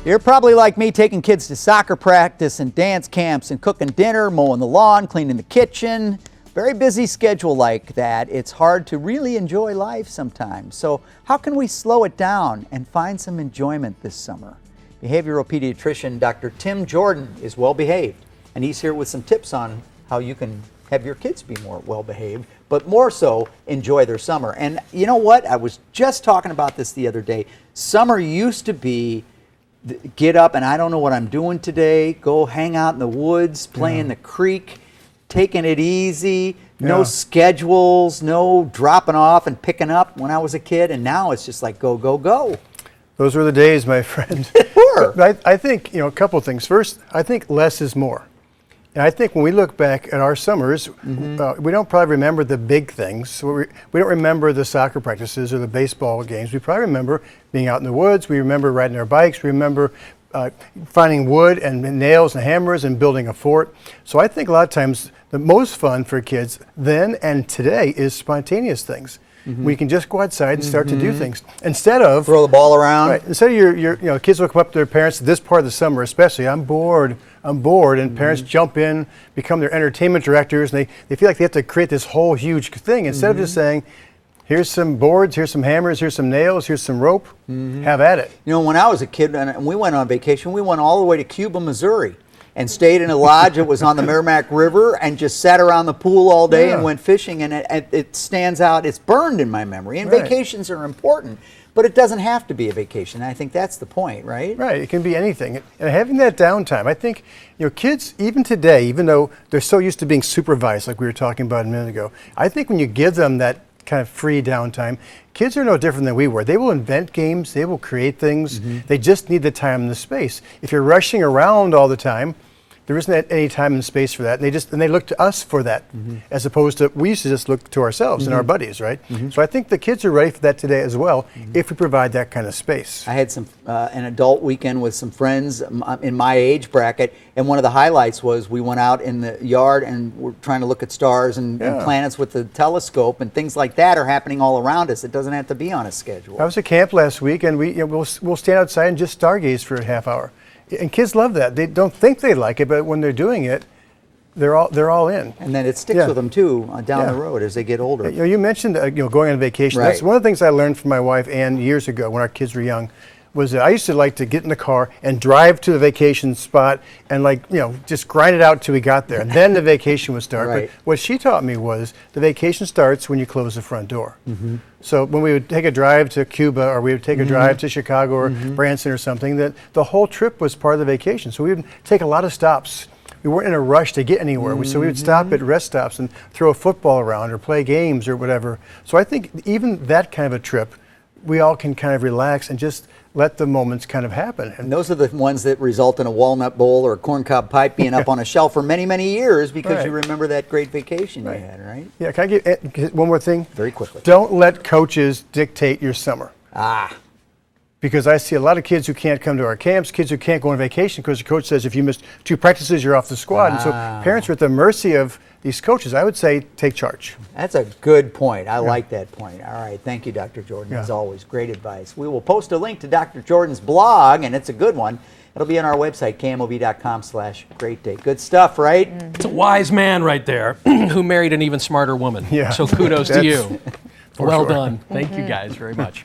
You're probably like me, taking kids to soccer practice and dance camps and cooking dinner, mowing the lawn, cleaning the kitchen. Very busy schedule like that. It's hard to really enjoy life sometimes. So how can we slow it down and find some enjoyment this summer? Behavioral pediatrician Dr. Tim Jordan is well behaved, and he's here with some tips on how you can have your kids be more well behaved, but more so enjoy their summer. And you know what? I was just talking about this the other day. Summer used to be get up and I don't know what I'm doing today, go hang out in the woods, play in the creek, taking it easy, no schedules, no dropping off and picking up when I was a kid, and now it's just like go, go, go. Those were the days, my friend. Sure. I think, a couple of things. First, I think less is more. And I think when we look back at our summers, we don't probably remember the big things. So we don't remember the soccer practices or the baseball games. We probably remember being out in the woods. We remember riding our bikes. We remember finding wood and nails and hammers and building a fort. So I think a lot of times the most fun for kids then and today is spontaneous things. We can just go outside and start to do things instead of Throw the ball around. Right, instead of your kids will come up to their parents this part of the summer, especially. I'm bored, and parents jump in, become their entertainment directors, and they feel like they have to create this whole huge thing instead of just saying, here's some boards, here's some hammers, here's some nails, here's some rope. Have at it. You know, when I was a kid and we went on vacation, we went all the way to Cuba, Missouri, and stayed in a lodge that was on the Merrimack River and just sat around the pool all day and went fishing, and it stands out. It's burned in my memory, and vacations are important, but it doesn't have to be a vacation. I think that's the point, right? Right, it can be anything. And having that downtime, I think, kids, even today, even though they're so used to being supervised, like we were talking about a minute ago, I think when you give them that kind of free downtime, kids are no different than we were. They will invent games, they will create things. They just need the time and the space. If you're rushing around all the time, there isn't any time and space for that, and they look to us for that, as opposed to we used to just look to ourselves and our buddies, right? So I think the kids are ready for that today as well, if we provide that kind of space. I had an adult weekend with some friends in my age bracket, and one of the highlights was we went out in the yard and we're trying to look at stars and planets with the telescope, and things like that are happening all around us. It doesn't have to be on a schedule. I was at camp last week, and we'll stand outside and just stargaze for a half hour. And kids love that. They don't think they like it, but when they're doing it, they're all in. And then it sticks with them too down the road as they get older. You mentioned going on vacation. Right. That's one of the things I learned from my wife Ann years ago when our kids were young. Was that I used to like to get in the car and drive to the vacation spot and just grind it out till we got there, and then the vacation would start. Right. But what she taught me was the vacation starts when you close the front door. So when we would take a drive to Cuba, or we would take a drive to Chicago or Branson or something, that the whole trip was part of the vacation. So we would take a lot of stops. We weren't in a rush to get anywhere. So we would stop at rest stops and throw a football around or play games or whatever. So I think even that kind of a trip, we all can kind of relax and just let the moments kind of happen. And those are the ones that result in a walnut bowl or a corncob pipe being up on a shelf for many, many years because you remember that great vacation you had, right? Yeah, can I get one more thing? Very quickly. Don't let coaches dictate your summer. Because I see a lot of kids who can't come to our camps, kids who can't go on vacation because the coach says if you miss 2 practices, you're off the squad. And so parents are at the mercy of these coaches. I would say take charge. That's a good point. I like that point. All right. Thank you, Dr. Jordan. As always, great advice. We will post a link to Dr. Jordan's blog, and it's a good one. It'll be on our website, KMOV.com/greatday. Good stuff, right? It's a wise man right there who married an even smarter woman. Yeah. So kudos to you. Well sure. done. Thank you guys very much.